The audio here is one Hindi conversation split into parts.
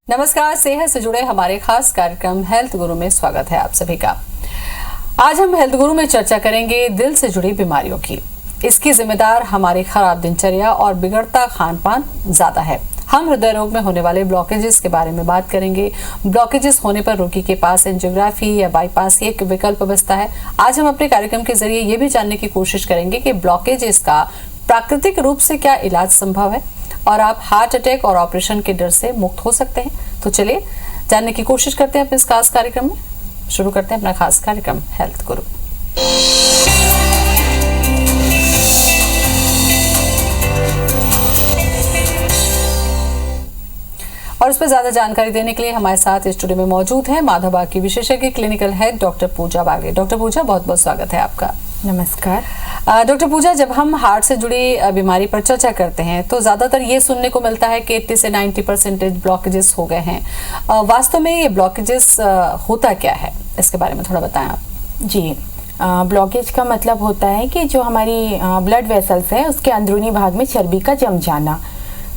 नमस्कार, सेहत से जुड़े हमारे खास कार्यक्रम हेल्थ गुरु में स्वागत है आप सभी का। आज हम हेल्थ गुरु में चर्चा करेंगे दिल से जुड़ी बीमारियों की। इसकी जिम्मेदार हमारी खराब दिनचर्या और बिगड़ता खान पान ज्यादा है। हम हृदय रोग में होने वाले ब्लॉकेजेस के बारे में बात करेंगे। ब्लॉकेजेस होने पर रोगी के पास एंजियोग्राफी या बाईपास एक विकल्प बचता है। आज हम अपने कार्यक्रम के जरिए ये भी जानने की कोशिश करेंगे कि ब्लॉकेजेस का प्राकृतिक रूप से क्या इलाज संभव है और आप हार्ट अटैक और ऑपरेशन के डर से मुक्त हो सकते हैं। तो चलिए जानने की कोशिश करते हैं अपने इस खास कार्यक्रम में। शुरू करते हैं अपना खास कार्यक्रम हेल्थ गुरु। और इस पर ज्यादा जानकारी देने के लिए हमारे साथ स्टूडियो में मौजूद है माधवबाग की विशेषज्ञ क्लिनिकल हेड डॉक्टर पूजा बागे। डॉक्टर पूजा, बहुत बहुत स्वागत है आपका। नमस्कार डॉक्टर पूजा, जब हम हार्ट से जुड़ी बीमारी पर चर्चा करते हैं तो ज्यादातर ये सुनने को मिलता है कि 80 से 90% ब्लॉकेजेस हो गए हैं। वास्तव में ये ब्लॉकेजेस होता क्या है, इसके बारे में थोड़ा बताएं आप। जी, ब्लॉकेज का मतलब होता है कि जो हमारी ब्लड वेसल्स है उसके अंदरूनी भाग में चर्बी का जम जाना।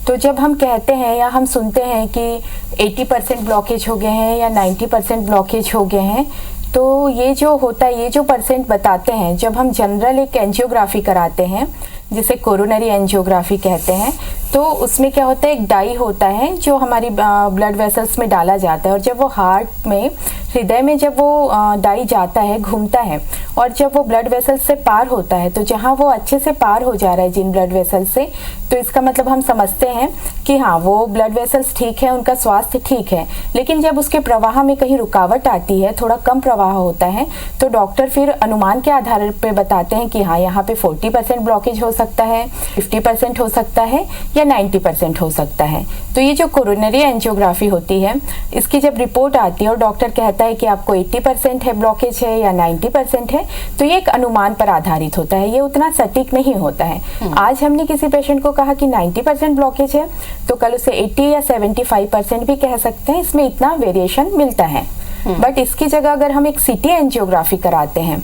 तो जब हम कहते हैं या हम सुनते हैं कि 80% ब्लॉकेज हो गए हैं या 90% ब्लॉकेज हो गए हैं, तो ये जो होता है, ये जो परसेंट बताते हैं, जब हम जनरल एक एंजियोग्राफी कराते हैं जिसे कोरोनरी एंजियोग्राफी कहते हैं, तो उसमें क्या होता है, एक डाई होता है जो हमारी ब्लड वेसल्स में डाला जाता है। और जब वो हार्ट में, हृदय में जब वो डाई जाता है, घूमता है, और जब वो ब्लड वेसल्स से पार होता है, तो जहाँ वो अच्छे से पार हो जा रहा है जिन ब्लड वेसल्स से, तो इसका मतलब हम समझते हैं कि हाँ, वो ब्लड वेसल्स ठीक है, उनका स्वास्थ्य ठीक है। लेकिन जब उसके प्रवाह में कहीं रुकावट आती है, थोड़ा कम प्रवाह होता है, तो डॉक्टर फिर अनुमान के आधार पर बताते हैं कि हाँ, यहाँ पे 40% ब्लॉकेज हो सकता है, 50% हो सकता है या 90% हो सकता है। तो ये जो कोरोनरी एंजियोग्राफी होती है, इसकी जब रिपोर्ट आती है और डॉक्टर कहता है कि आपको 80% है ब्लॉकेज है या 90% है, तो ये एक अनुमान पर आधारित होता है, ये उतना सटीक नहीं होता है। आज हमने किसी पेशेंट को कहा कि 90% ब्लॉकेज है, तो कल उसे 80 या 75% भी कह सकते हैं। इसमें इतना वेरिएशन मिलता है। बट इसकी जगह अगर हम एक सीटी एंजियोग्राफी कराते हैं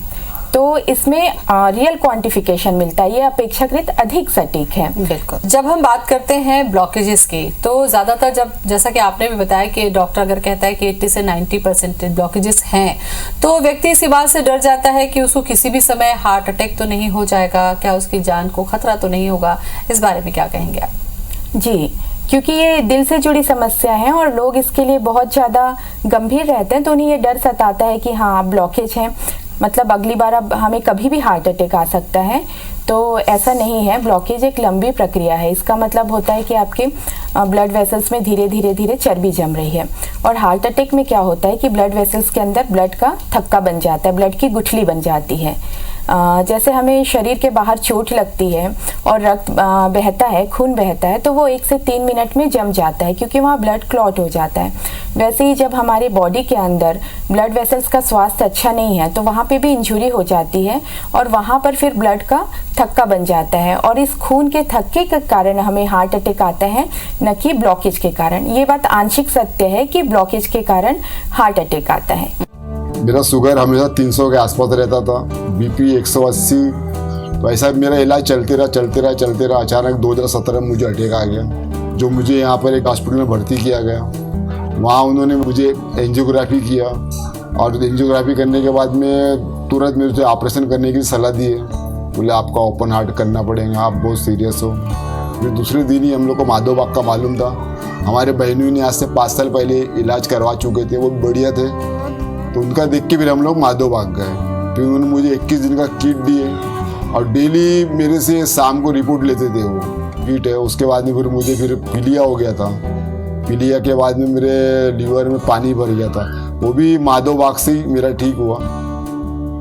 तो इसमें रियल क्वांटिफिकेशन मिलता है, ये अपेक्षाकृत अधिक सटीक है। बिल्कुल। जब हम बात करते हैं ब्लॉकेजेस की, तो ज्यादातर जब, जैसा कि आपने भी बताया कि डॉक्टर अगर कहता है कि 80 से 90% ब्लॉकेजेस हैं, तो व्यक्ति इसी बात से डर जाता है कि उसको किसी भी समय हार्ट अटैक तो नहीं हो जाएगा, क्या उसकी जान को खतरा तो नहीं होगा। इस बारे में क्या कहेंगे आप? जी, क्योंकि ये दिल से जुड़ी समस्या है और लोग इसके लिए बहुत ज़्यादा गंभीर रहते हैं, तो उन्हें ये डर सताता है कि हाँ, ब्लॉकेज है, मतलब अगली बार अब हमें कभी भी हार्ट अटैक आ सकता है। तो ऐसा नहीं है। ब्लॉकेज एक लंबी प्रक्रिया है। इसका मतलब होता है कि आपके ब्लड वेसल्स में धीरे धीरे धीरे चर्बी जम रही है। और हार्ट अटैक में क्या होता है कि ब्लड वेसल्स के अंदर ब्लड का थक्का बन जाता है, ब्लड की गुठली बन जाती है। जैसे हमें शरीर के बाहर चोट लगती है और रक्त बहता है, खून बहता है, तो वो 1 से 3 मिनट में जम जाता है क्योंकि वहाँ ब्लड क्लॉट हो जाता है। वैसे ही जब हमारे बॉडी के अंदर ब्लड वेसल्स का स्वास्थ्य अच्छा नहीं है, तो वहाँ पे भी इंजुरी हो जाती है और वहाँ पर फिर ब्लड का थक्का बन जाता है, और इस खून के थक्के के कारण हमें हार्ट अटैक आता है, न कि ब्लॉकेज के कारण। ये बात आंशिक सत्य है कि ब्लॉकेज के कारण हार्ट अटैक आता है। मेरा शुगर हमेशा 300 के आसपास रहता था, बीपी 180। तो ऐसा मेरा इलाज चलते रहा। अचानक 2017 में मुझे अटैक आ गया, जो मुझे यहाँ पर एक हॉस्पिटल में भर्ती किया गया। वहाँ उन्होंने मुझे एंजियोग्राफी किया, और एंजियोग्राफी करने के बाद में तुरंत मुझे ऑपरेशन करने की सलाह दी है। बोले आपका ओपन हार्ट करना पड़ेगा, आप बहुत सीरियस हो। फिर दूसरे दिन ही हम लोग को माधवबाग का मालूम था। हमारे बहनों ने आज से 5 साल पहले इलाज करवा चुके थे, वो बढ़िया थे, तो उनका देख के फिर हम लोग माधवबाग गए। फिर उन्होंने मुझे 21 दिन का किट दिए और डेली मेरे से शाम को रिपोर्ट लेते थे वो किट है। उसके बाद में फिर मुझे पीलिया हो गया था। पीलिया के बाद में मेरे लीवर में पानी भर गया था, वो भी माधवबाग से ही मेरा ठीक हुआ।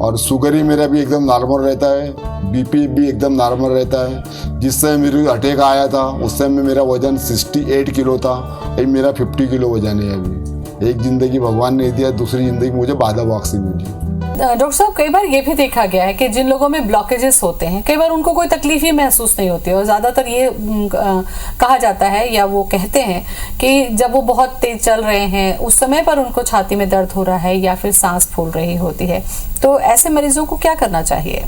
और शुगर ही मेरा भी एकदम नॉर्मल रहता है, बीपी भी एकदम नॉर्मल रहता है। जिस समय मेरे अटैक आया था उस समय मेरा वजन 68 किलो था, अभी मेरा 50 किलो वजन है। अभी एक जिंदगी भगवान ने दिया, दूसरी जिंदगी मुझे माधवबाग से मिली। डॉक्टर साहब, कई बार ये भी देखा गया है कि जिन लोगों में ब्लॉकेजेस होते हैं, कई बार उनको कोई तकलीफ ही महसूस नहीं होती, और ज्यादातर ये कहा जाता है या वो कहते हैं कि जब वो बहुत तेज चल रहे हैं उस समय पर उनको छाती में दर्द हो रहा है या फिर सांस फूल रही होती है। तो ऐसे मरीजों को क्या करना चाहिए?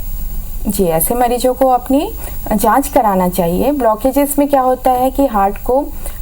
जी, ऐसे मरीजों को अपनी जांच कराना चाहिए। ब्लॉकेजेस में क्या होता है कि हार्ट को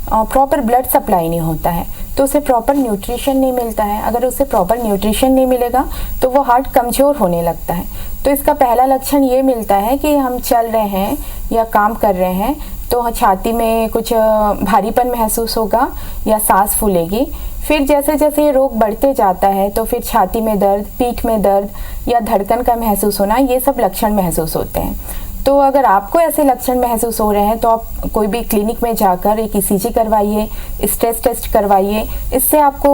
प्रॉपर ब्लड सप्लाई नहीं होता है, तो तो उसे प्रॉपर न्यूट्रिशन नहीं मिलता है। अगर उसे प्रॉपर न्यूट्रिशन नहीं मिलेगा तो वो हार्ट कमज़ोर होने लगता है। तो इसका पहला लक्षण ये मिलता है कि हम चल रहे हैं या काम कर रहे हैं तो छाती में कुछ भारीपन महसूस होगा या सांस फूलेगी। फिर जैसे जैसे ये रोग बढ़ते जाता है तो फिर छाती में दर्द, पीठ में दर्द या धड़कन का महसूस होना, ये सब लक्षण महसूस होते हैं। तो अगर आपको ऐसे लक्षण महसूस हो रहे हैं तो आप कोई भी क्लिनिक में जाकर एक ईसीजी करवाइए, स्ट्रेस टेस्ट करवाइए। इससे आपको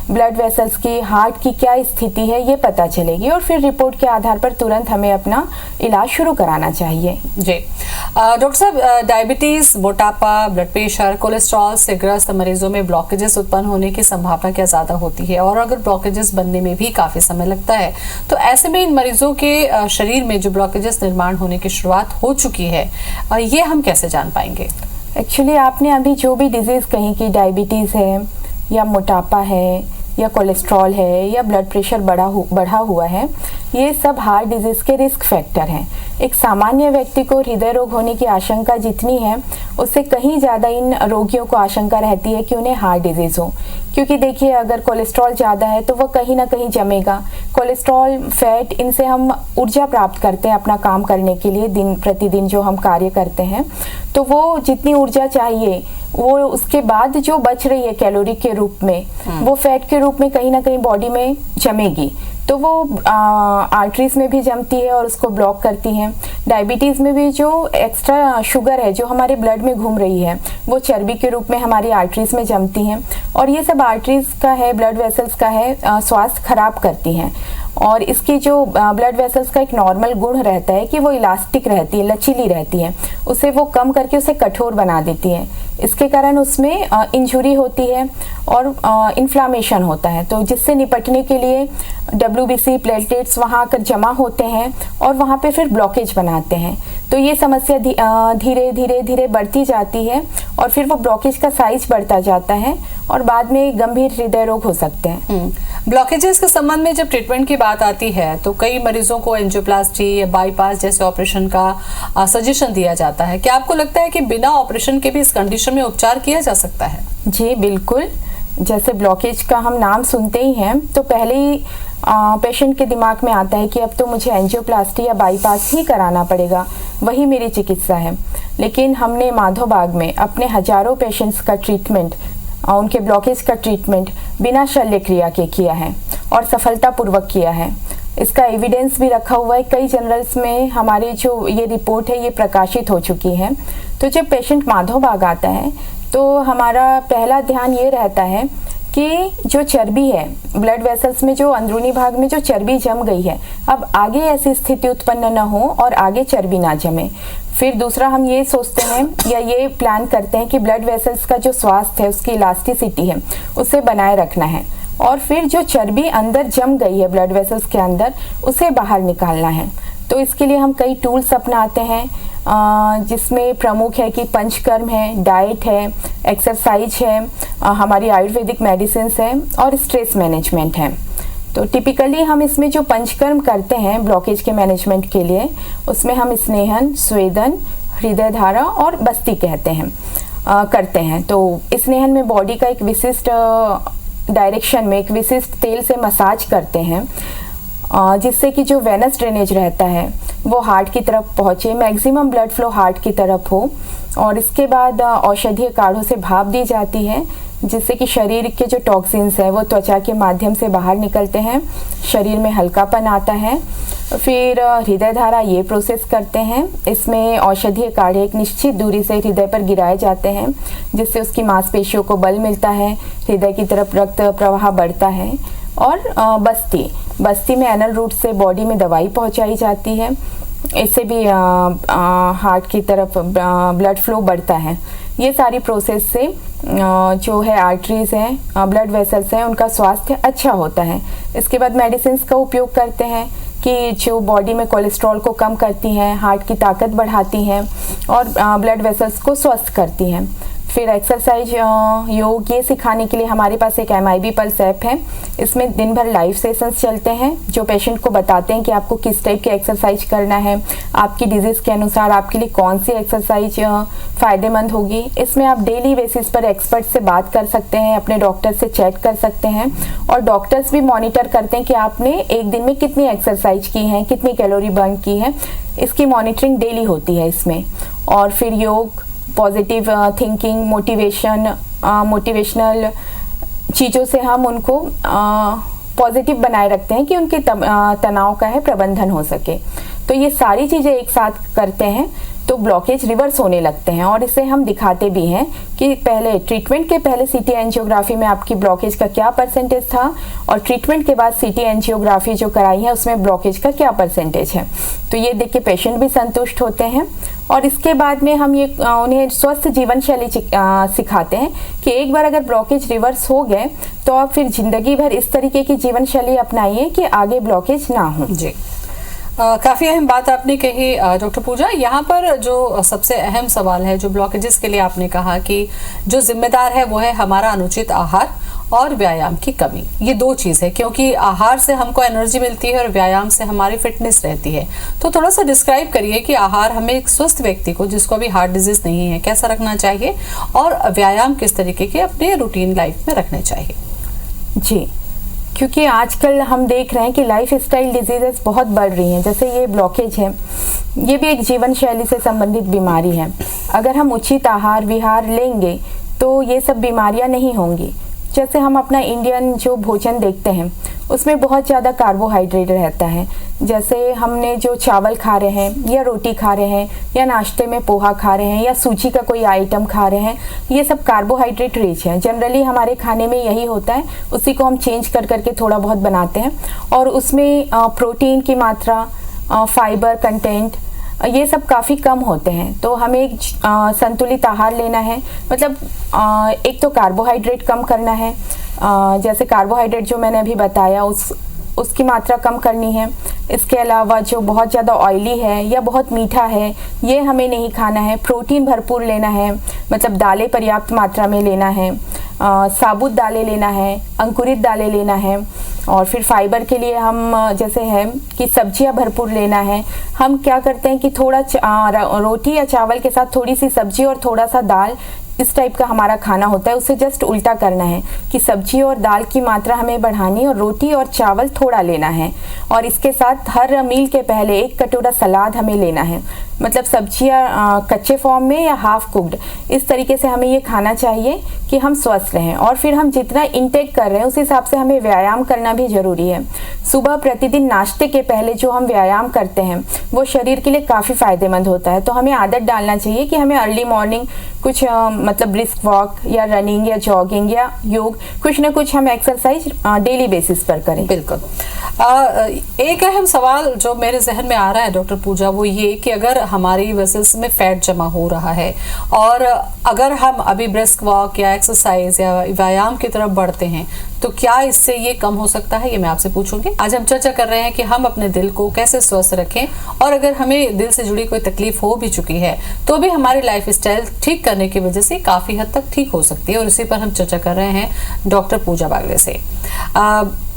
ब्लड वेसल्स की, हार्ट की क्या स्थिति है ये पता चलेगी और फिर रिपोर्ट के आधार पर तुरंत हमें अपना इलाज शुरू कराना चाहिए। जी डॉक्टर साहब, डायबिटीज, मोटापा, ब्लड प्रेशर, कोलेस्ट्रॉल से ग्रस्त मरीजों में ब्लॉकेजेस उत्पन्न होने की संभावना क्या ज्यादा होती है? और अगर ब्लॉकेजेस बनने में भी काफी समय लगता है तो ऐसे में इन मरीजों के शरीर में जो ब्लॉकेजेस निर्माण होने की शुरुआत हो चुकी है, ये हम कैसे जान पाएंगे? एक्चुअली आपने अभी जो भी डिजीज़ कही कि डायबिटीज़ है या मोटापा है या कोलेस्ट्रॉल है या ब्लड प्रेशर बढ़ा हुआ है, ये सब हार्ट डिजीज़ के रिस्क फैक्टर हैं। एक सामान्य व्यक्ति को हृदय रोग होने की आशंका जितनी है, उससे कहीं ज़्यादा इन रोगियों को आशंका रहती है कि उन्हें हार्ट डिजीज़ हो। क्योंकि देखिए, अगर कोलेस्ट्रॉल ज़्यादा है तो वह कहीं ना कहीं जमेगा। कोलेस्ट्रॉल, फैट, इनसे हम ऊर्जा प्राप्त करते हैं अपना काम करने के लिए, दिन प्रतिदिन जो हम कार्य करते हैं। तो वो जितनी ऊर्जा चाहिए वो उसके बाद जो बच रही है कैलोरी के रूप में, वो फैट के रूप में कहीं ना कहीं बॉडी में जमेगी। तो वो आर्टरीज में भी जमती है और उसको ब्लॉक करती हैं। डायबिटीज़ में भी जो एक्स्ट्रा शुगर है जो हमारे ब्लड में घूम रही है, वो चर्बी के रूप में हमारी आर्टरीज में जमती हैं और ये सब आर्टरीज का है, ब्लड वेसल्स का है, स्वास्थ्य खराब करती हैं। और इसकी जो ब्लड वेसल्स का एक नॉर्मल गुण रहता है कि वो इलास्टिक रहती है, लचीली रहती है, उसे वो कम करके उसे कठोर बना देती है। इसके कारण उसमें इंजुरी होती है और इन्फ्लामेशन होता है। तो जिससे निपटने के लिए WBC प्लेटलेट्स वहाँ आकर जमा होते हैं और वहाँ पे फिर ब्लॉकेज बनाते हैं। तो ये समस्या धीरे धीरे धीरे बढ़ती जाती है और फिर वो ब्लॉकेज का साइज बढ़ता जाता है और बाद में गंभीर हृदय रोग हो सकते हैं। ब्लॉकेजेस के संबंध में जब ट्रीटमेंट की बात आती है तो कई मरीजों को एंजियोप्लास्टी या बाईपास जैसे ऑपरेशन का सजेशन दिया जाता है। क्या आपको लगता है कि बिना ऑपरेशन के भी इस कंडीशन में उपचार किया जा सकता है? जी बिल्कुल। जैसे ब्लॉकेज का हम नाम सुनते ही हैं तो पहले ही पेशेंट के दिमाग में आता है कि अब तो मुझे एंजियोप्लास्टी या बाईपास ही कराना पड़ेगा, वही मेरी चिकित्सा है। लेकिन हमने माधोबाग में अपने हजारों पेशेंट्स का ट्रीटमेंट, उनके ब्लॉकेज का ट्रीटमेंट बिना शल्य क्रिया के किया है और सफलतापूर्वक किया है। इसका एविडेंस भी रखा हुआ है, कई जर्नल्स में हमारी जो ये रिपोर्ट है ये प्रकाशित हो चुकी है। तो जब पेशेंट माधोबाग आता है तो हमारा पहला ध्यान ये रहता है कि जो चर्बी है ब्लड वेसल्स में, जो अंदरूनी भाग में जो चर्बी जम गई है, अब आगे ऐसी स्थिति उत्पन्न न हो और आगे चर्बी ना जमे। फिर दूसरा हम ये सोचते हैं या ये प्लान करते हैं कि ब्लड वेसल्स का जो स्वास्थ्य है, उसकी इलास्टिसिटी है, उसे बनाए रखना है। और फिर जो चर्बी अंदर जम गई है ब्लड वेसल्स के अंदर, उसे बाहर निकालना है। तो इसके लिए हम कई टूल्स अपनाते हैं, जिसमें प्रमुख है कि पंचकर्म है, डाइट है, एक्सरसाइज है, हमारी आयुर्वेदिक मेडिसिन है और स्ट्रेस मैनेजमेंट है। तो टिपिकली हम इसमें जो पंचकर्म करते हैं ब्लॉकेज के मैनेजमेंट के लिए, उसमें हम स्नेहन, स्वेदन, हृदय धारा और बस्ती करते हैं। तो स्नेहन में बॉडी का एक विशिष्ट डायरेक्शन में एक विशिष्ट तेल से मसाज करते हैं, जिससे कि जो वेनस ड्रेनेज रहता है वो हार्ट की तरफ पहुँचे, मैक्सिमम ब्लड फ्लो हार्ट की तरफ हो। और इसके बाद औषधीय काढ़ों से भाप दी जाती है, जिससे कि शरीर के जो टॉक्सिन्स हैं वो त्वचा के माध्यम से बाहर निकलते हैं, शरीर में हल्कापन आता है। फिर हृदय धारा ये प्रोसेस करते हैं, इसमें औषधीय काढ़े एक निश्चित दूरी से हृदय पर गिराए जाते हैं, जिससे उसकी मांसपेशियों को बल मिलता है, हृदय की तरफ रक्त प्रवाह बढ़ता है। और बस्ती में एनल रूट से बॉडी में दवाई पहुंचाई जाती है, इससे भी हार्ट की तरफ ब्लड फ्लो बढ़ता है। ये सारी प्रोसेस से जो है आर्टरीज हैं, ब्लड वेसल्स हैं, उनका स्वास्थ्य अच्छा होता है। इसके बाद मेडिसिन का उपयोग करते हैं कि जो बॉडी में कोलेस्ट्रॉल को कम करती हैं, हार्ट की ताकत बढ़ाती हैं और ब्लड वेसल्स को स्वस्थ करती हैं। फिर एक्सरसाइज, योग, ये सिखाने के लिए हमारे पास एक MIB पल्स ऐप है। इसमें दिन भर लाइव सेशंस चलते हैं जो पेशेंट को बताते हैं कि आपको किस टाइप की एक्सरसाइज करना है, आपकी डिजीज़ के अनुसार आपके लिए कौन सी एक्सरसाइज फ़ायदेमंद होगी। इसमें आप डेली बेसिस पर एक्सपर्ट से बात कर सकते हैं, अपने डॉक्टर से चैट कर सकते हैं और डॉक्टर्स भी मॉनिटर करते हैं कि आपने एक दिन में कितनी एक्सरसाइज की है, कितनी कैलोरी बर्न की है। इसकी मॉनिटरिंग डेली होती है इसमें। और फिर योग, पॉजिटिव थिंकिंग, मोटिवेशनल चीज़ों से हम उनको पॉजिटिव बनाए रखते हैं कि उनके तनाव का है प्रबंधन हो सके। तो ये सारी चीज़ें एक साथ करते हैं तो ब्लॉकेज रिवर्स होने लगते हैं। और इसे हम दिखाते भी हैं कि पहले ट्रीटमेंट के पहले CT एंजियोग्राफी में आपकी ब्लॉकेज का क्या परसेंटेज था और ट्रीटमेंट के बाद CT एंजियोग्राफी जो कराई है उसमें ब्लॉकेज का क्या परसेंटेज है। तो ये देख के पेशेंट भी संतुष्ट होते हैं। और इसके बाद में हम ये उन्हें स्वस्थ जीवन शैली सिखाते हैं कि एक बार अगर ब्लॉकेज रिवर्स हो गए तो आप फिर जिंदगी भर इस तरीके की जीवन शैली अपनाइए कि आगे ब्लॉकेज ना हो। जी, काफ़ी अहम बात आपने कही डॉक्टर पूजा। यहाँ पर जो सबसे अहम सवाल है जो ब्लॉकेजेस के लिए आपने कहा कि जो जिम्मेदार है वो है हमारा अनुचित आहार और व्यायाम की कमी। ये दो चीज़ है, क्योंकि आहार से हमको एनर्जी मिलती है और व्यायाम से हमारी फिटनेस रहती है। तो थोड़ा सा डिस्क्राइब करिए कि आहार हमें एक स्वस्थ व्यक्ति को जिसको अभी हार्ट डिजीज नहीं है कैसा रखना चाहिए और व्यायाम किस तरीके के अपने रूटीन लाइफ में रखने चाहिए। जी, क्योंकि आजकल हम देख रहे हैं कि लाइफ स्टाइल डिजीजेस बहुत बढ़ रही हैं। जैसे ये ब्लॉकेज है, ये भी एक जीवन शैली से संबंधित बीमारी है। अगर हम उचित आहार विहार लेंगे तो ये सब बीमारियां नहीं होंगी। जैसे हम अपना इंडियन जो भोजन देखते हैं उसमें बहुत ज़्यादा कार्बोहाइड्रेट रहता है। जैसे हमने जो चावल खा रहे हैं या रोटी खा रहे हैं या नाश्ते में पोहा खा रहे हैं या सूजी का कोई आइटम खा रहे हैं, ये सब कार्बोहाइड्रेट रिच है। जनरली हमारे खाने में यही होता है, उसी को हम चेंज कर करके थोड़ा बहुत बनाते हैं और उसमें प्रोटीन की मात्रा, फाइबर कंटेंट, ये सब काफ़ी कम होते हैं। तो हमें एक संतुलित आहार लेना है। मतलब एक तो कार्बोहाइड्रेट कम करना है, जैसे कार्बोहाइड्रेट जो मैंने अभी बताया उसकी मात्रा कम करनी है। इसके अलावा जो बहुत ज़्यादा ऑयली है या बहुत मीठा है ये हमें नहीं खाना है। प्रोटीन भरपूर लेना है, मतलब दालें पर्याप्त मात्रा में लेना है, साबुत दालें लेना है, अंकुरित दालें लेना है। और फिर फाइबर के लिए हम जैसे है कि सब्जियां भरपूर लेना है। हम क्या करते हैं कि थोड़ा रोटी या चावल के साथ थोड़ी सी सब्जी और थोड़ा सा दाल, इस टाइप का हमारा खाना होता है। उसे जस्ट उल्टा करना है कि सब्जी और दाल की मात्रा हमें बढ़ानी और रोटी और चावल थोड़ा लेना है। और इसके साथ हर मील के पहले 1 कटोरा सलाद हमें लेना है। मतलब सब्जियां कच्चे फॉर्म में या हाफ कुक्ड, इस तरीके से हमें ये खाना चाहिए कि हम स्वस्थ रहें। और फिर हम जितना इंटेक कर रहे हैं उस हिसाब से हमें व्यायाम करना भी ज़रूरी है। सुबह प्रतिदिन नाश्ते के पहले जो हम व्यायाम करते हैं वो शरीर के लिए काफ़ी फ़ायदेमंद होता है। तो हमें आदत डालना चाहिए कि हमें अर्ली मॉर्निंग कुछ मतलब ब्रिस्क वॉक या रनिंग या जॉगिंग या योग, कुछ ना कुछ हम एक्सरसाइज डेली बेसिस पर करें। बिल्कुल। एक अहम सवाल जो मेरे जहन में आ रहा है डॉक्टर पूजा, वो ये कि अगर हमारी वेसल्स में फैट जमा हो रहा है और अगर हम अभी ब्रिस्क वॉक या एक्सरसाइज या व्यायाम की तरफ बढ़ते हैं तो क्या इससे ये कम हो सकता है, ये मैं आपसे पूछूंगी। आज हम चर्चा कर रहे हैं कि हम अपने दिल को कैसे स्वस्थ रखें और अगर हमें दिल से जुड़ी कोई तकलीफ हो भी चुकी है तो भी हमारी लाइफ स्टाइल ठीक करने की वजह से काफ़ी हद तक ठीक हो सकती है। और इसी पर हम चर्चा कर रहे हैं डॉक्टर पूजा बागले से।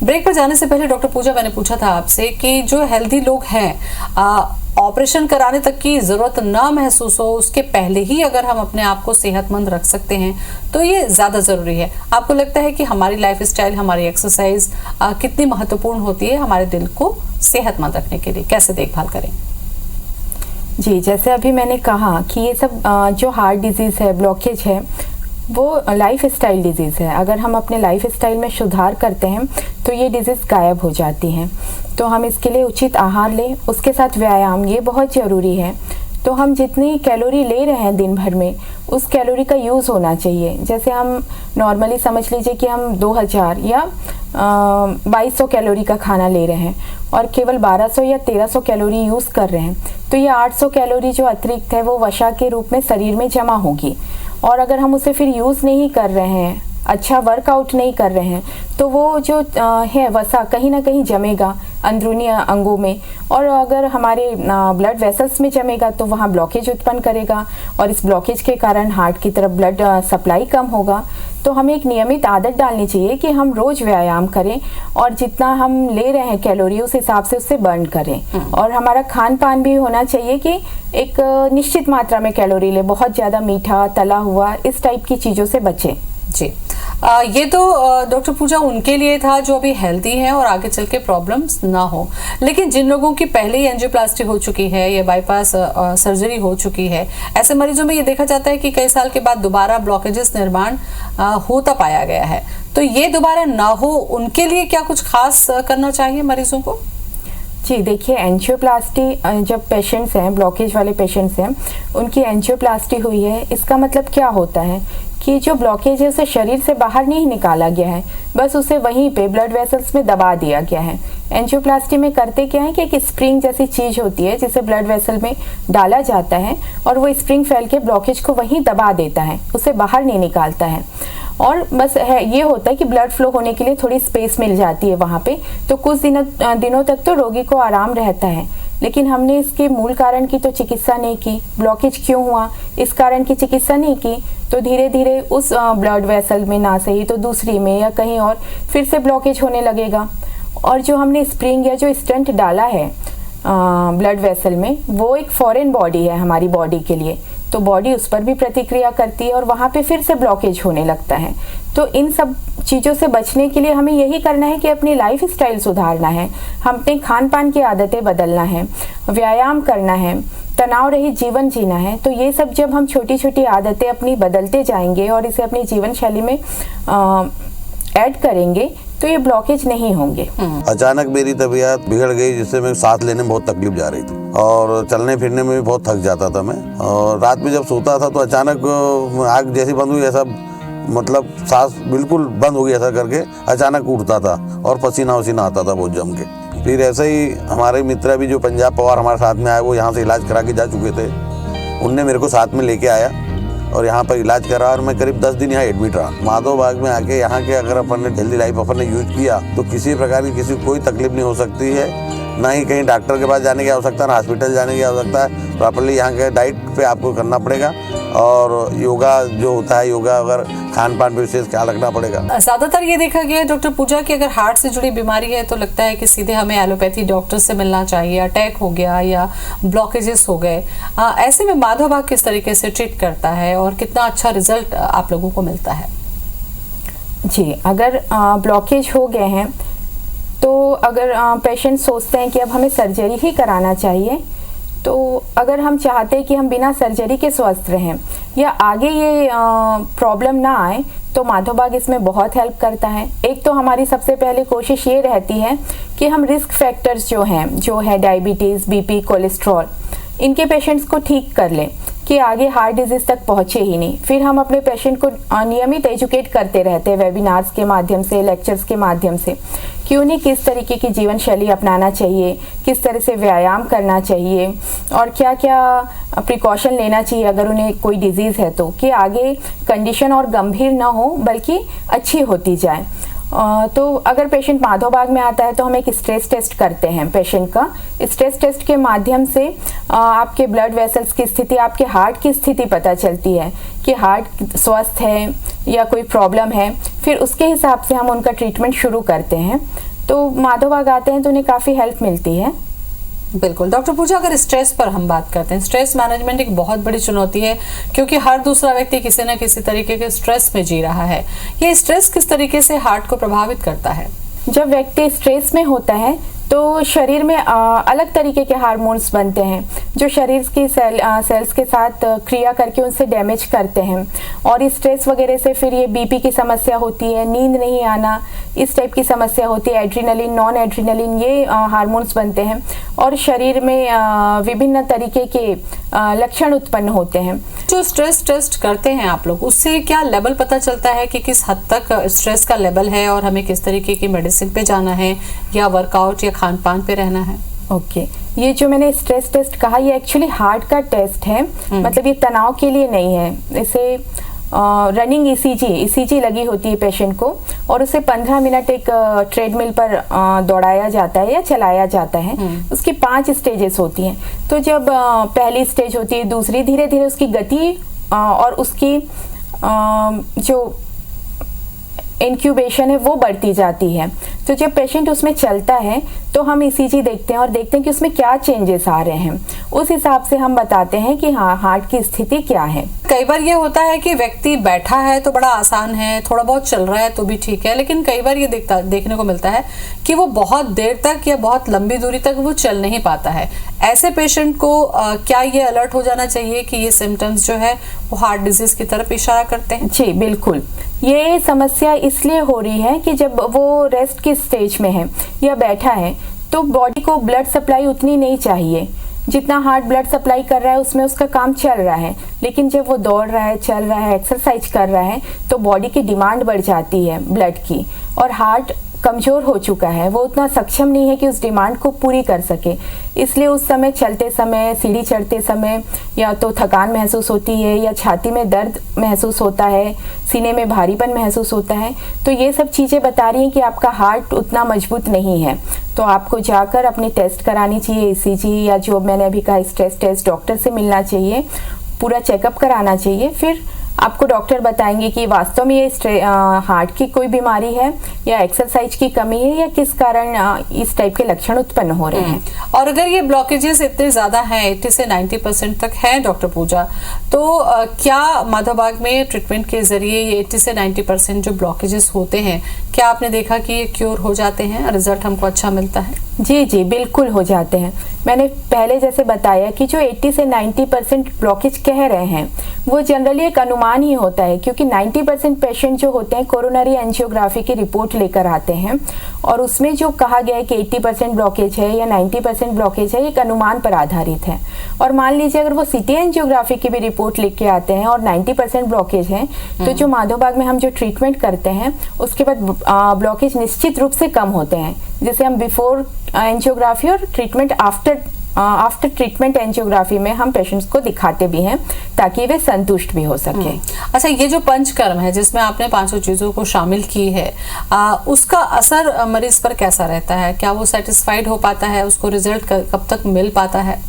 ब्रेक पर जाने से पहले डॉक्टर पूजा, मैंने पूछा था आपसे कि जो हेल्दी लोग हैं ऑपरेशन कराने तक की ज़रूरत ना महसूस हो उसके पहले ही अगर हम अपने आप को सेहतमंद रख सकते हैं तो ये ज़्यादा ज़रूरी है। आपको लगता है कि हमारी लाइफ स्टाइल, हमारी एक्सरसाइज कितनी महत्वपूर्ण होती है हमारे दिल को सेहतमंद रखने के लिए, कैसे देखभाल करें? जी, जैसे अभी मैंने कहा कि ये सब जो हार्ट डिजीज़ है, ब्लॉकेज है, वो लाइफ स्टाइल डिजीज़ है। अगर हम अपने लाइफ स्टाइल में सुधार करते हैं तो ये डिजीज़ गायब हो जाती हैं। तो हम इसके लिए उचित आहार लें, उसके साथ व्यायाम, ये बहुत ज़रूरी है। तो हम जितनी कैलोरी ले रहे हैं दिन भर में उस कैलोरी का यूज़ होना चाहिए। जैसे हम नॉर्मली समझ लीजिए कि हम 2000 या 2200 कैलोरी का खाना ले रहे हैं और केवल 1200 या 1300 कैलोरी यूज़ कर रहे हैं, तो ये 800 कैलोरी जो अतिरिक्त है वो वसा के रूप में शरीर में जमा होगी। और अगर हम उसे फिर यूज़ नहीं कर रहे हैं अच्छा वर्कआउट नहीं कर रहे हैं तो वो जो है वसा कहीं ना कहीं जमेगा अंदरूनी अंगों में, और अगर हमारे ब्लड वेसल्स में जमेगा तो वहाँ ब्लॉकेज उत्पन्न करेगा, और इस ब्लॉकेज के कारण हार्ट की तरफ ब्लड सप्लाई कम होगा। तो हमें एक नियमित आदत डालनी चाहिए कि हम रोज व्यायाम करें और जितना हम ले रहे हैं कैलोरी उस हिसाब से उससे बर्न करें, और हमारा खान पान भी होना चाहिए कि एक निश्चित मात्रा में कैलोरी ले, बहुत ज़्यादा मीठा तला हुआ इस टाइप की चीज़ों से बचें। जी ये तो डॉक्टर पूजा उनके लिए था जो अभी हेल्दी हैं और आगे चल के प्रॉब्लम्स ना हो, लेकिन जिन लोगों की पहले ही एंजियोप्लास्टी हो चुकी है या बाईपास सर्जरी हो चुकी है, ऐसे मरीजों में ये देखा जाता है कि कई साल के बाद दोबारा ब्लॉकेजेस निर्माण होता पाया गया है। तो ये दोबारा ना हो उनके लिए क्या कुछ खास करना चाहिए मरीजों को? जी देखिए, एंजियोप्लास्टी जब पेशेंट्स हैं, ब्लॉकेज वाले पेशेंट्स हैं, उनकी एंजियोप्लास्टी हुई है, इसका मतलब क्या होता है कि जो ब्लॉकेज है उसे शरीर से बाहर नहीं निकाला गया है, बस उसे वहीं पे ब्लड वेसल्स में दबा दिया गया है। एंजियोप्लास्टी में करते क्या है कि एक स्प्रिंग जैसी चीज़ होती है जिसे ब्लड वेसल में डाला जाता है और वो स्प्रिंग फैल के ब्लॉकेज को वहीं दबा देता है, उसे बाहर नहीं निकालता है। और बस है ये होता है कि ब्लड फ्लो होने के लिए थोड़ी स्पेस मिल जाती है वहाँ पे, तो कुछ दिनों तक तो रोगी को आराम रहता है। लेकिन हमने इसके मूल कारण की तो चिकित्सा नहीं की, ब्लॉकेज क्यों हुआ इस कारण की चिकित्सा नहीं की, तो धीरे धीरे उस ब्लड वेसल में ना सही तो दूसरी में या कहीं और फिर से ब्लॉकेज होने लगेगा। और जो हमने स्प्रिंग या जो स्टंट डाला है ब्लड वेसल में, वो एक फॉरेन बॉडी है हमारी बॉडी के लिए, तो बॉडी उस पर भी प्रतिक्रिया करती है और वहाँ पे फिर से ब्लॉकेज होने लगता है। तो इन सब चीज़ों से बचने के लिए हमें यही करना है कि अपनी लाइफ स्टाइल सुधारना है, हम अपने खान पान की आदतें बदलना है, व्यायाम करना है, तनाव रहित जीवन जीना है। तो ये सब जब हम छोटी छोटी आदतें अपनी बदलते जाएंगे और इसे अपनी जीवन शैली में ऐड करेंगे तो ये ब्लॉकेज नहीं होंगे। अचानक मेरी तबीयत बिगड़ गई जिससे मैं सांस लेने में बहुत तकलीफ जा रही थी और चलने फिरने में भी बहुत थक जाता था मैं, और रात में जब सोता था तो अचानक आँख जैसी बंद हुई, ऐसा मतलब सांस बिल्कुल बंद हो गई, ऐसा करके अचानक उठता था और पसीना वसीना आता था बहुत जम के। फिर ऐसे ही हमारे मित्र भी जो पंजाब पवार हमारे साथ में आए, वो यहाँ से इलाज करा के जा चुके थे, उनने मेरे को साथ में लेके आया और यहाँ पर इलाज करा और मैं करीब 10 दिन यहाँ एडमिट रहा। माधव बाग में आके यहाँ के अगर अपन ने हेल्दी लाइफ अपन ने यूज किया तो किसी प्रकार की किसी कोई तकलीफ नहीं हो सकती है, ना ही कहीं डॉक्टर के पास जाने की आवश्यकता, ना हॉस्पिटल जाने की आवश्यकता है। प्रॉपर्ली यहाँ के डाइट पे आपको करना पड़ेगा और योगा जो होता है, योगा अगर खान पान पे विशेष ख्याल रखना पड़ेगा। ज्यादातर ये देखा गया है डॉक्टर पूजा कि अगर हार्ट से जुड़ी बीमारी है तो लगता है कि सीधे हमें एलोपैथी डॉक्टर से मिलना चाहिए, अटैक हो गया या ब्लॉकेजेस हो गए। ऐसे में माधव बाग किस तरीके से ट्रीट करता है और कितना अच्छा रिजल्ट आप लोगों को मिलता है? जी, अगर ब्लॉकेज हो गए हैं तो अगर पेशेंट सोचते हैं कि अब हमें सर्जरी ही कराना चाहिए, तो अगर हम चाहते हैं कि हम बिना सर्जरी के स्वस्थ रहें या आगे ये प्रॉब्लम ना आए, तो माधव बाग इसमें बहुत हेल्प करता है। एक तो हमारी सबसे पहले कोशिश ये रहती है कि हम रिस्क फैक्टर्स जो है डायबिटीज़, बीपी, कोलेस्ट्रॉल, इनके पेशेंट्स को ठीक कर लें कि आगे हार्ट डिजीज़ तक पहुँचे ही नहीं। फिर हम अपने पेशेंट को नियमित एजुकेट करते रहते हैं वेबिनार्स के माध्यम से, लेक्चर्स के माध्यम से, कि उन्हें किस तरीके की जीवन शैली अपनाना चाहिए, किस तरह से व्यायाम करना चाहिए और क्या क्या प्रिकॉशन लेना चाहिए अगर उन्हें कोई डिजीज़ है तो, कि आगे कंडीशन और गंभीर ना हो बल्कि अच्छी होती जाए। तो अगर पेशेंट माधव बाग में आता है तो हम एक स्ट्रेस टेस्ट करते हैं पेशेंट का। स्ट्रेस टेस्ट के माध्यम से आपके ब्लड वेसल्स की स्थिति, आपके हार्ट की स्थिति पता चलती है कि हार्ट स्वस्थ है या कोई प्रॉब्लम है। फिर उसके हिसाब से हम उनका ट्रीटमेंट शुरू करते हैं। तो माधव बाग आते हैं तो उन्हें काफ़ी हेल्प मिलती है। बिल्कुल डॉक्टर पूजा, अगर स्ट्रेस पर हम बात करते हैं, स्ट्रेस मैनेजमेंट एक बहुत बड़ी चुनौती है क्योंकि हर दूसरा व्यक्ति किसी न किसी तरीके के स्ट्रेस में जी रहा है। ये स्ट्रेस किस तरीके से हार्ट को प्रभावित करता है? जब व्यक्ति स्ट्रेस में होता है तो शरीर में अलग तरीके के हार्मोन्स बनते हैं जो शरीर की सेल्स के साथ क्रिया करके उनसे डैमेज करते हैं, और इस स्ट्रेस वगैरह से फिर ये बीपी की समस्या होती है, नींद नहीं आना, इस टाइप की समस्या होती है। एड्रीनलिन, नॉन एड्रीनलिन, ये हार्मोन्स बनते हैं और शरीर में विभिन्न तरीके के लक्षण उत्पन्न होते हैं। जो स्ट्रेस टेस्ट करते हैं आप लोग, उससे क्या लेवल पता चलता है कि किस हद तक स्ट्रेस का लेवल है और हमें किस तरीके की मेडिसिन पे जाना है या वर्कआउट या खान पान पे रहना है? ओके, ये जो मैंने स्ट्रेस टेस्ट कहा, ये एक्चुअली हार्ट का टेस्ट है, मतलब ये तनाव के लिए नहीं है। इसे रनिंग ईसीजी लगी होती है पेशेंट को, और उसे 15 मिनट एक ट्रेडमिल पर दौड़ाया जाता है या चलाया जाता है। उसकी 5 स्टेजेस होती हैं। तो जब पहली स्टेज होती है, दूसरी, धीरे धीरे उसकी गति और उसकी जो इंक्यूबेशन है वो बढ़ती जाती है। तो जब पेशेंट उसमें चलता है तो हम ईसीजी देखते हैं और देखते हैं कि उसमें क्या चेंजेस आ रहे हैं। उस हिसाब से हम बताते हैं कि हाँ, हार्ट की स्थिति क्या है। कई बार ये होता है कि व्यक्ति बैठा है तो बड़ा आसान है, थोड़ा बहुत चल रहा है तो भी ठीक है, लेकिन कई बार ये देखने को मिलता है कि वो बहुत देर तक या बहुत लंबी दूरी तक वो चल नहीं पाता है। ऐसे पेशेंट को क्या ये अलर्ट हो जाना चाहिए कि ये सिम्टम्स जो है वो हार्ट डिजीज की तरफ इशारा करते हैं? जी बिल्कुल। ये समस्या इसलिए हो रही है कि जब वो रेस्ट की स्टेज में है या बैठा है तो बॉडी को ब्लड सप्लाई उतनी नहीं चाहिए जितना हार्ट ब्लड सप्लाई कर रहा है, उसमें उसका काम चल रहा है। लेकिन जब वो दौड़ रहा है, चल रहा है, एक्सरसाइज कर रहा है तो बॉडी की डिमांड बढ़ जाती है ब्लड की, और हार्ट कमज़ोर हो चुका है, वो उतना सक्षम नहीं है कि उस डिमांड को पूरी कर सके। इसलिए उस समय चलते समय, सीढ़ी चढ़ते समय या तो थकान महसूस होती है या छाती में दर्द महसूस होता है, सीने में भारीपन महसूस होता है। तो ये सब चीज़ें बता रही हैं कि आपका हार्ट उतना मजबूत नहीं है। तो आपको जाकर अपनी टेस्ट करानी चाहिए, ईसीजी या जो मैंने अभी कहा स्ट्रेस टेस्ट, डॉक्टर से मिलना चाहिए, पूरा चेकअप कराना चाहिए। फिर आपको डॉक्टर बताएंगे कि वास्तव में ये हार्ट की कोई बीमारी है या एक्सरसाइज की कमी है या किस कारण इस टाइप के लक्षण उत्पन्न हो रहे हैं। और अगर ये ब्लॉकेजेस इतने ज्यादा हैं, 80 से 90% तक हैं डॉक्टर पूजा, तो क्या माधवबाग में ट्रीटमेंट के जरिए ये 80 से 90% जो ब्लॉकेजेस होते हैं, क्या आपने देखा कि ये क्योर हो जाते हैं, रिजल्ट हमको अच्छा मिलता है? जी जी बिल्कुल हो जाते हैं। मैंने पहले जैसे बताया कि जो 80 से 90% ब्लॉकेज कह रहे हैं वो जनरली एक अनुमान ही होता है, क्योंकि 90% पेशेंट जो होते हैं कोरोनरी एंजियोग्राफी की रिपोर्ट लेकर आते हैं और उसमें जो कहा गया है कि 80% ब्लॉकेज है या 90% ब्लॉकेज है, एक अनुमान पर आधारित है। और मान लीजिए अगर वो सिटी एंजियोग्राफी की भी रिपोर्ट लेके आते हैं और 90% ब्लॉकेज है, तो जो माधवबाग में हम जो ट्रीटमेंट करते हैं उसके बाद ब्लॉकेज निश्चित रूप से कम होते हैं, जिसे हम बिफोर एंजियोग्राफी और ट्रीटमेंट आफ्टर ट्रीटमेंट एंजियोग्राफी में हम पेशेंट्स को दिखाते भी हैं ताकि वे संतुष्ट भी हो सके। अच्छा, ये जो पंचकर्म है जिसमें आपने 500 चीजों को शामिल की है, उसका असर मरीज पर कैसा रहता है? क्या वो सेटिस्फाइड हो पाता है? उसको रिजल्ट कब तक मिल पाता है?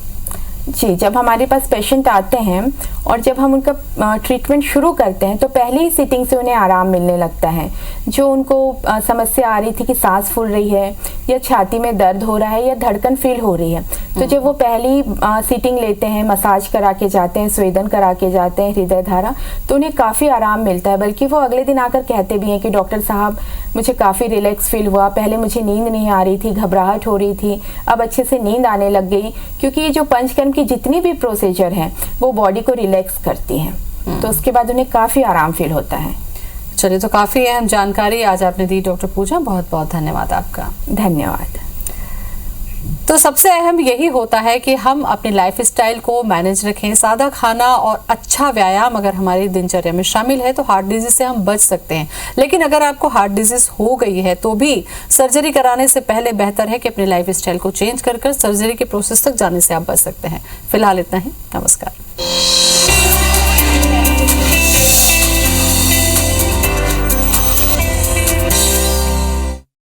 जी, जब हमारे पास पेशेंट आते हैं और जब हम उनका ट्रीटमेंट शुरू करते हैं तो पहली ही सीटिंग से उन्हें आराम मिलने लगता है। जो उनको समस्या आ रही थी कि सांस फूल रही है या छाती में दर्द हो रहा है या धड़कन फील हो रही है, तो जब वो पहली सीटिंग लेते हैं, मसाज करा के जाते हैं, स्वेदन करा के जाते हैं, हृदय धारा, तो उन्हें काफ़ी आराम मिलता है। बल्कि वो अगले दिन आकर कहते भी हैं कि डॉक्टर साहब मुझे काफ़ी रिलैक्स फील हुआ, पहले मुझे नींद नहीं आ रही थी, घबराहट हो रही थी, अब अच्छे से नींद आने लग गई, क्योंकि ये जो पंचकर्म की जितनी भी प्रोसीजर हैं वो बॉडी को रिलैक्स करती हैं। तो उसके बाद उन्हें काफ़ी आराम फील होता है। चलिए, तो काफ़ी अहम जानकारी आज आपने दी डॉक्टर पूजा, बहुत बहुत धन्यवाद आपका। धन्यवाद। तो सबसे अहम यही होता है कि हम अपनी लाइफस्टाइल को मैनेज रखें। सादा खाना और अच्छा व्यायाम अगर हमारी दिनचर्या में शामिल है तो हार्ट डिजीज से हम बच सकते हैं। लेकिन अगर आपको हार्ट डिजीज हो गई है तो भी सर्जरी कराने से पहले बेहतर है कि अपनी लाइफस्टाइल को चेंज कर सर्जरी के प्रोसेस तक जाने से आप बच सकते हैं। फिलहाल इतना ही। नमस्कार।